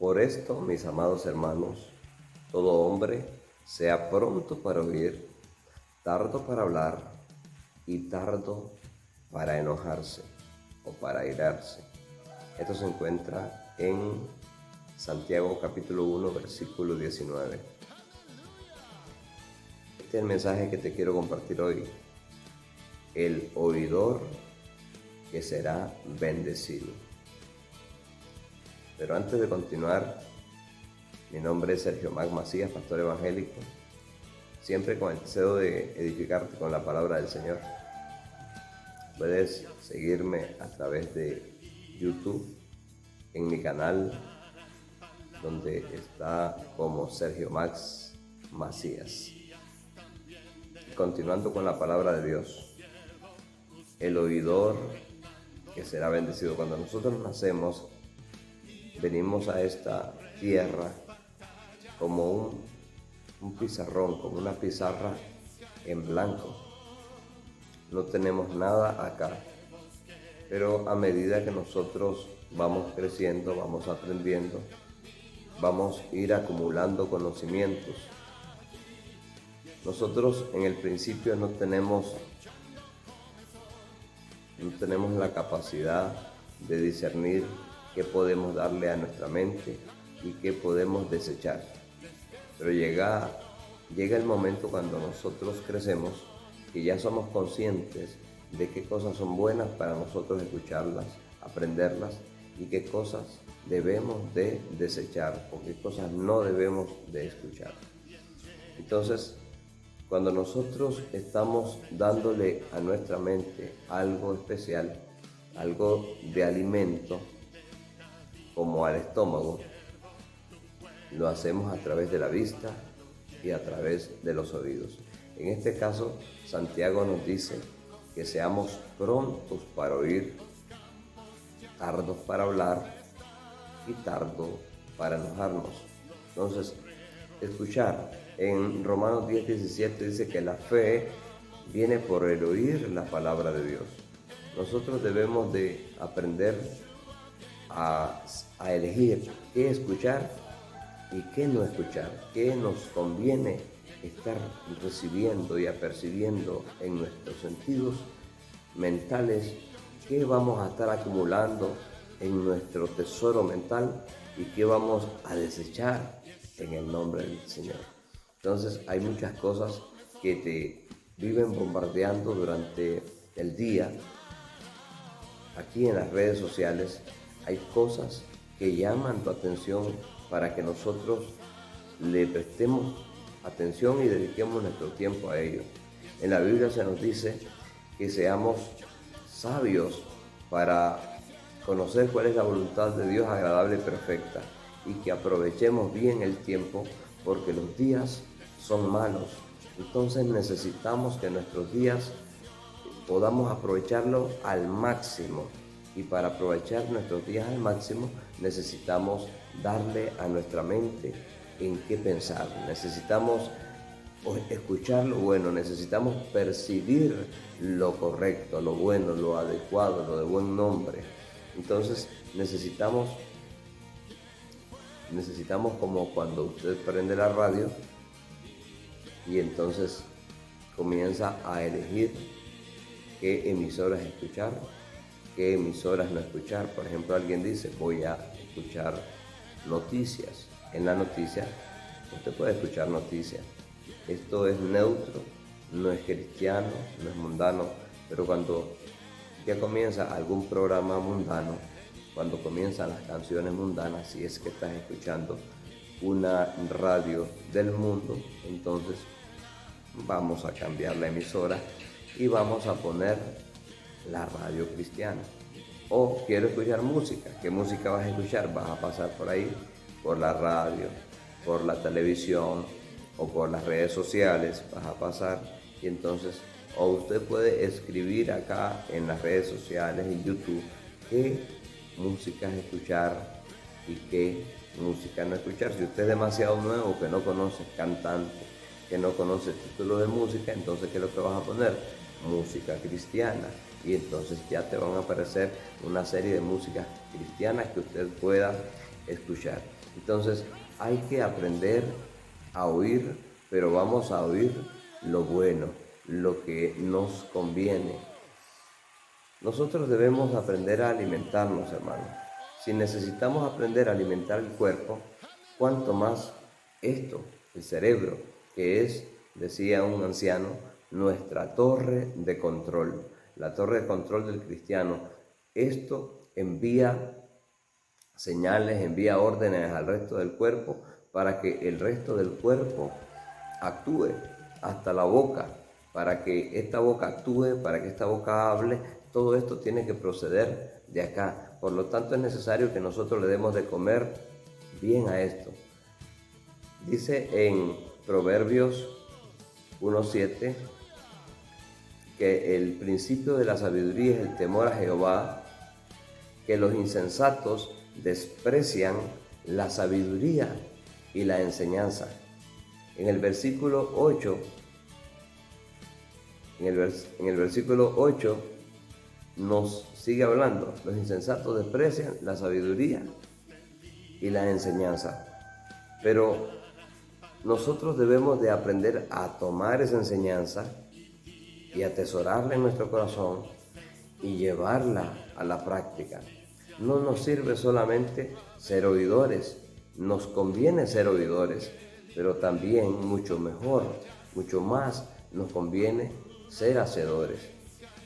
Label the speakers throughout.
Speaker 1: Por esto, mis amados hermanos, todo hombre sea pronto para oír, tardo para hablar y tardo para enojarse o para airarse. Esto se encuentra en Santiago capítulo 1, versículo 19. Este es el mensaje que te quiero compartir hoy. El oidor que será bendecido. Pero antes de continuar, mi nombre es Sergio Mac Macías, pastor evangélico, siempre con el deseo de edificarte con la palabra del Señor. Puedes seguirme a través de YouTube, en mi canal, donde está como Sergio Max Macías. Continuando con la palabra de Dios, el oidor que será bendecido. Cuando nosotros nacemos, venimos a esta tierra como un pizarrón, como una pizarra en blanco. No tenemos nada acá, pero a medida que nosotros vamos creciendo, vamos aprendiendo, vamos a ir acumulando conocimientos. Nosotros en el principio no tenemos la capacidad de discernir qué podemos darle a nuestra mente y qué podemos desechar. Pero llega el momento cuando nosotros crecemos que ya somos conscientes de qué cosas son buenas para nosotros escucharlas, aprenderlas, y qué cosas debemos de desechar o qué cosas no debemos de escuchar. Entonces, cuando nosotros estamos dándole a nuestra mente algo especial, algo de alimento, como al estómago, lo hacemos a través de la vista y a través de los oídos. En este caso, Santiago nos dice que seamos prontos para oír, tardos para hablar y tardos para enojarnos. Entonces, escuchar. En Romanos 10:17 dice que la fe viene por el oír la palabra de Dios. Nosotros debemos de aprender a elegir qué escuchar y qué no escuchar, qué nos conviene estar recibiendo y apercibiendo en nuestros sentidos mentales, qué vamos a estar acumulando en nuestro tesoro mental y qué vamos a desechar en el nombre del Señor. Entonces hay muchas cosas que te viven bombardeando durante el día. Aquí en las redes sociales hay cosas que llaman tu atención para que nosotros le prestemos atención y dediquemos nuestro tiempo a ello. En la Biblia se nos dice que seamos sabios para conocer cuál es la voluntad de Dios agradable y perfecta, y que aprovechemos bien el tiempo porque los días son malos. Entonces necesitamos que nuestros días podamos aprovecharlos al máximo, y para aprovechar nuestros días al máximo necesitamos darle a nuestra mente en qué pensar, necesitamos escuchar lo bueno, necesitamos percibir lo correcto, lo bueno, lo adecuado, lo de buen nombre. Entonces necesitamos como cuando usted prende la radio y entonces comienza a elegir qué emisoras escuchar, qué emisoras no escuchar. Por ejemplo, alguien dice, voy a escuchar noticias. En la noticia, usted puede escuchar noticias. Esto es neutro, no es cristiano, no es mundano, pero cuando ya comienza algún programa mundano, cuando comienzan las canciones mundanas, si es que estás escuchando una radio del mundo, entonces vamos a cambiar la emisora y vamos a poner la radio cristiana. O quiero escuchar música. ¿Qué música vas a escuchar? Vas a pasar por ahí, por la radio, por la televisión o por las redes sociales, vas a pasar, y entonces, o usted puede escribir acá en las redes sociales, en YouTube, qué música escuchar y qué música no escuchar. Si usted es demasiado nuevo, que no conoce cantante, que no conoce título de música, entonces ¿qué es lo que vas a poner? Música cristiana. Y entonces ya te van a aparecer una serie de músicas cristianas que usted pueda escuchar. Entonces hay que aprender a oír, pero vamos a oír lo bueno, lo que nos conviene. Nosotros debemos aprender a alimentarnos, hermanos. Si necesitamos aprender a alimentar el cuerpo, cuánto más esto, el cerebro, que es, decía un anciano, nuestra torre de control, la torre de control del cristiano. Esto envía señales, envía órdenes al resto del cuerpo para que el resto del cuerpo actúe, hasta la boca, para que esta boca actúe, para que esta boca hable. Todo esto tiene que proceder de acá. Por lo tanto, es necesario que nosotros le demos de comer bien a esto. Dice en Proverbios 1:7 que el principio de la sabiduría es el temor a Jehová, que los insensatos desprecian la sabiduría y la enseñanza. En el versículo 8, nos sigue hablando, los insensatos desprecian la sabiduría y la enseñanza. Pero nosotros debemos de aprender a tomar esa enseñanza y atesorarla en nuestro corazón y llevarla a la práctica. No nos sirve solamente ser oidores, nos conviene ser oidores, pero también mucho mejor, mucho más nos conviene ser hacedores.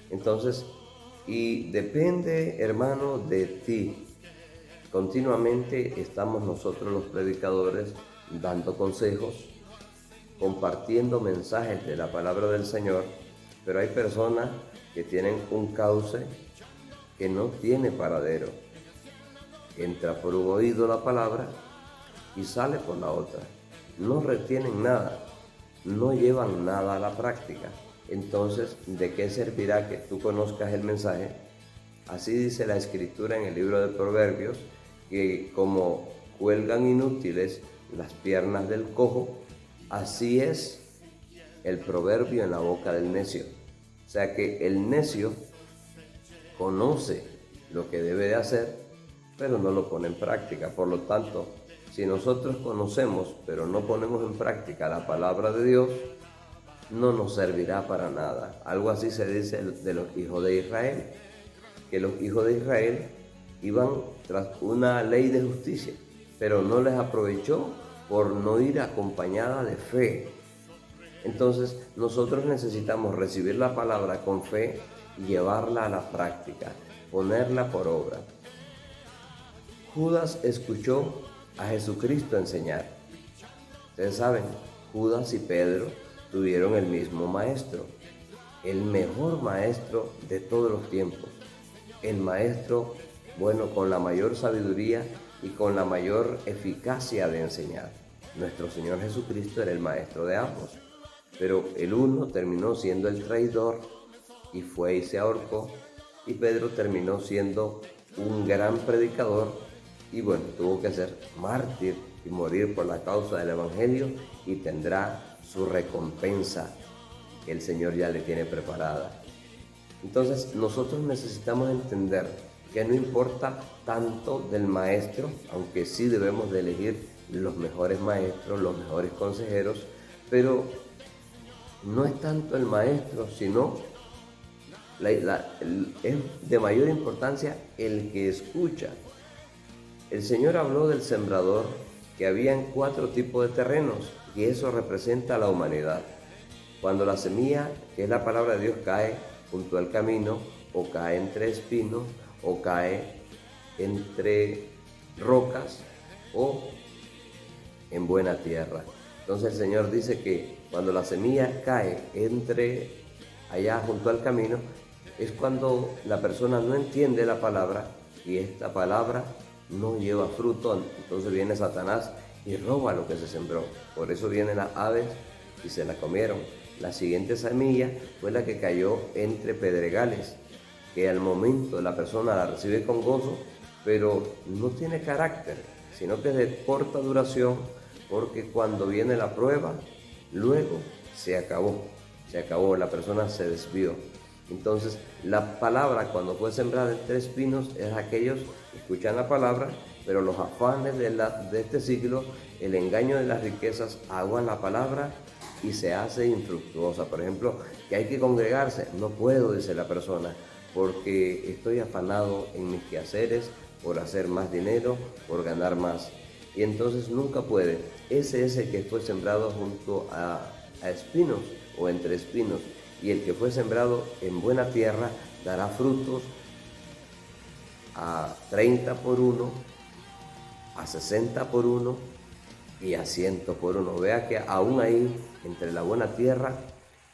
Speaker 1: Entonces, y depende, hermano, de ti. Continuamente estamos nosotros los predicadores dando consejos, compartiendo mensajes de la palabra del Señor, pero hay personas que tienen un cauce que no tiene paradero. Entra por un oído la palabra y sale por la otra. No retienen nada, no llevan nada a la práctica. Entonces, ¿de qué servirá que tú conozcas el mensaje? Así dice la Escritura en el libro de Proverbios, que como cuelgan inútiles las piernas del cojo, así es el proverbio en la boca del necio. O sea que el necio conoce lo que debe de hacer, pero no lo pone en práctica. Por lo tanto, si nosotros conocemos, pero no ponemos en práctica la palabra de Dios, no nos servirá para nada. Algo así se dice de los hijos de Israel, que los hijos de Israel iban tras una ley de justicia, pero no les aprovechó por no ir acompañada de fe. Entonces, nosotros necesitamos recibir la palabra con fe y llevarla a la práctica, ponerla por obra. Judas escuchó a Jesucristo enseñar. Ustedes saben, Judas y Pedro tuvieron el mismo maestro, el mejor maestro de todos los tiempos, el maestro, bueno, con la mayor sabiduría y con la mayor eficacia de enseñar. Nuestro Señor Jesucristo era el maestro de ambos, pero el uno terminó siendo el traidor y fue y se ahorcó, y Pedro terminó siendo un gran predicador y bueno, tuvo que ser mártir y morir por la causa del Evangelio y tendrá su recompensa que el Señor ya le tiene preparada. Entonces nosotros necesitamos entender que no importa tanto del maestro, aunque sí debemos de elegir los mejores maestros, los mejores consejeros, pero no es tanto el maestro, sino es de mayor importancia el que escucha. El Señor habló del sembrador, que habían 4 tipos de terrenos, y eso representa a la humanidad. Cuando la semilla, que es la palabra de Dios, cae junto al camino, o cae entre espinos, o cae entre rocas, o en buena tierra. Entonces el Señor dice que cuando la semilla cae entre allá junto al camino, es cuando la persona no entiende la palabra y esta palabra no lleva fruto. Entonces viene Satanás y roba lo que se sembró. Por eso vienen las aves y se la comieron. La siguiente semilla fue la que cayó entre pedregales, que al momento la persona la recibe con gozo, pero no tiene carácter, sino que es de corta duración, porque cuando viene la prueba, luego se acabó, la persona se desvió. Entonces, la palabra cuando fue sembrada entre espinos es aquellos que escuchan la palabra pero los afanes de este siglo, el engaño de las riquezas, aguan la palabra y se hace infructuosa. Por ejemplo, que hay que congregarse. No puedo, dice la persona, porque estoy afanado en mis quehaceres, por hacer más dinero, por ganar más. Y entonces nunca puede. Ese es el que fue sembrado junto a espinos o entre espinos. Y el que fue sembrado en buena tierra dará frutos a 30 por 1, a 60 por 1 y a 100 por 1. Vea que aún ahí, entre la buena tierra,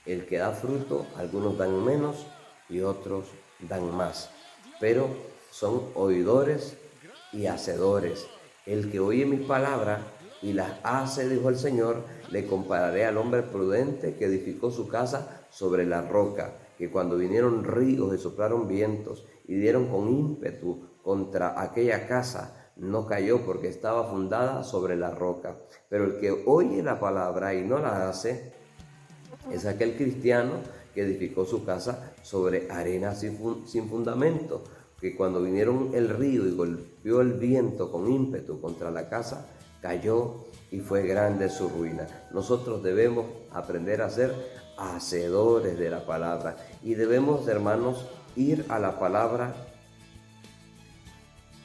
Speaker 1: el que da fruto, algunos dan menos y otros dan más. Pero son oidores y hacedores. El que oye mis palabras y las hace, dijo el Señor, le compararé al hombre prudente que edificó su casa sobre la roca, que cuando vinieron ríos y soplaron vientos y dieron con ímpetu contra aquella casa, no cayó porque estaba fundada sobre la roca. Pero el que oye la palabra y no la hace, es aquel cristiano que edificó su casa sobre arena sin fundamento, que cuando vinieron el río y golpeó el viento con ímpetu contra la casa, cayó y fue grande su ruina. Nosotros debemos aprender a ser hacedores de la palabra y debemos, hermanos, ir a la palabra,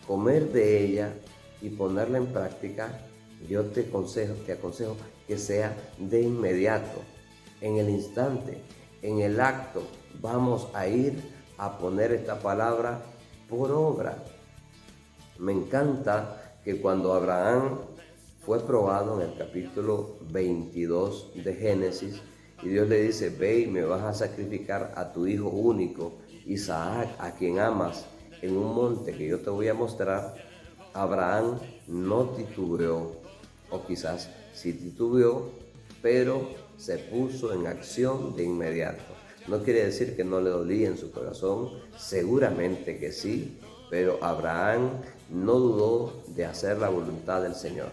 Speaker 1: comer de ella y ponerla en práctica. Yo te aconsejo que sea de inmediato, en el instante, en el acto. Vamos a ir a poner esta palabra por obra. Me encanta que cuando Abraham fue probado en el capítulo 22 de Génesis, y Dios le dice: ve y me vas a sacrificar a tu hijo único, Isaac, a quien amas, en un monte que yo te voy a mostrar. Abraham no titubeó, o quizás sí titubeó, pero se puso en acción de inmediato. No quiere decir que no le dolía en su corazón, seguramente que sí, pero Abraham no dudó de hacer la voluntad del Señor.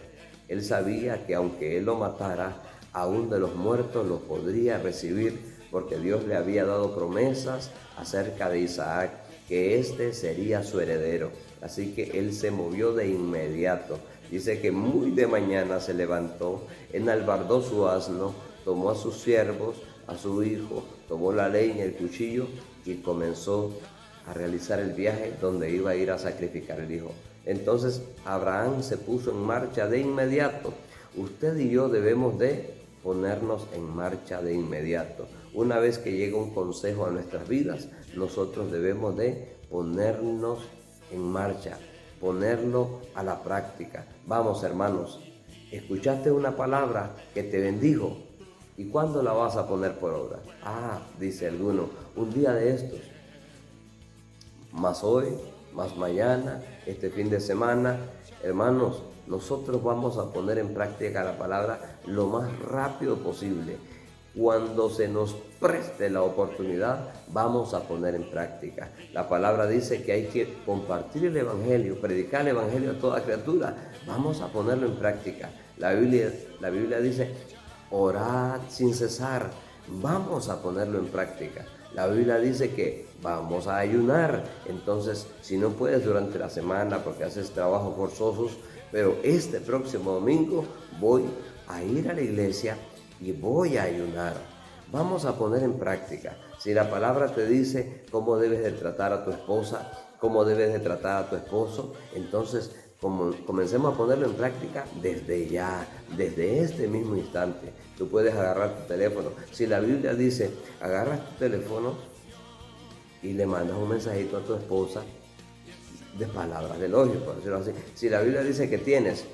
Speaker 1: Él sabía que aunque él lo matara, aún de los muertos lo podría recibir, porque Dios le había dado promesas acerca de Isaac, que éste sería su heredero. Así que él se movió de inmediato. Dice que muy de mañana se levantó, enalbardó su asno, tomó a sus siervos, a su hijo, tomó la leña, el cuchillo y comenzó a realizar el viaje donde iba a ir a sacrificar el hijo. Entonces Abraham se puso en marcha de inmediato. Usted y yo debemos de ponernos en marcha de inmediato. Una vez que llega un consejo a nuestras vidas, nosotros debemos de ponernos en marcha, ponerlo a la práctica. Vamos, hermanos, escuchaste una palabra que te bendijo. ¿Y cuándo la vas a poner por obra? Dice alguno, un día de estos. Más hoy, más mañana, este fin de semana. Hermanos, nosotros vamos a poner en práctica la palabra lo más rápido posible. Cuando se nos preste la oportunidad, vamos a poner en práctica. La palabra dice que hay que compartir el Evangelio, predicar el Evangelio a toda criatura. Vamos a ponerlo en práctica. La Biblia dice: orad sin cesar. Vamos a ponerlo en práctica. La Biblia dice que vamos a ayunar. Entonces, si no puedes durante la semana porque haces trabajos forzosos, pero este próximo domingo voy a ir a la iglesia y voy a ayunar. Vamos a poner en práctica. Si la palabra te dice cómo debes de tratar a tu esposa, cómo debes de tratar a tu esposo, entonces comencemos a ponerlo en práctica desde ya, desde este mismo instante. Tú puedes agarrar tu teléfono. Si la Biblia dice, agarras tu teléfono y le mandas un mensajito a tu esposa de palabras de elogio, por decirlo así. Si la Biblia dice que tienes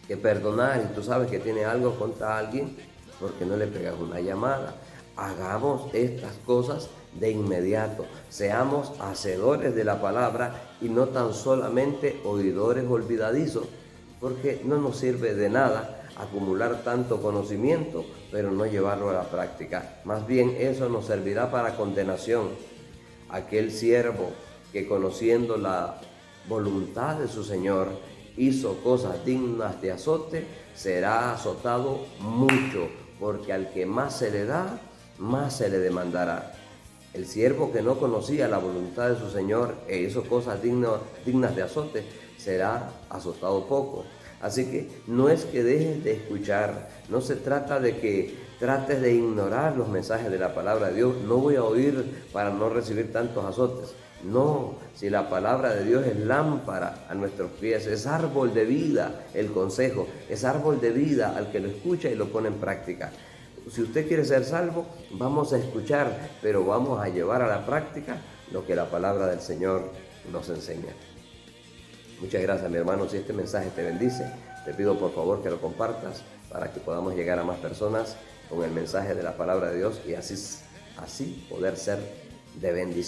Speaker 1: que perdonar y tú sabes que tienes algo contra alguien, ¿por qué no le pegas una llamada? Hagamos estas cosas de inmediato. Seamos hacedores de la palabra y no tan solamente oidores olvidadizos, porque no nos sirve de nada acumular tanto conocimiento, pero no llevarlo a la práctica. Más bien eso nos servirá para condenación. Aquel siervo que, conociendo la voluntad de su Señor, hizo cosas dignas de azote, será azotado mucho, porque al que más se le da, más se le demandará. El siervo que no conocía la voluntad de su Señor e hizo cosas dignas de azote, será azotado poco. Así que no es que dejes de escuchar, no se trata de que trates de ignorar los mensajes de la palabra de Dios. No voy a oír para no recibir tantos azotes. No, si la palabra de Dios es lámpara a nuestros pies, es árbol de vida el consejo, es árbol de vida al que lo escucha y lo pone en práctica. Si usted quiere ser salvo, vamos a escuchar, pero vamos a llevar a la práctica lo que la palabra del Señor nos enseña. Muchas gracias, mi hermano. Si este mensaje te bendice, te pido por favor que lo compartas para que podamos llegar a más personas con el mensaje de la palabra de Dios y así poder ser de bendición.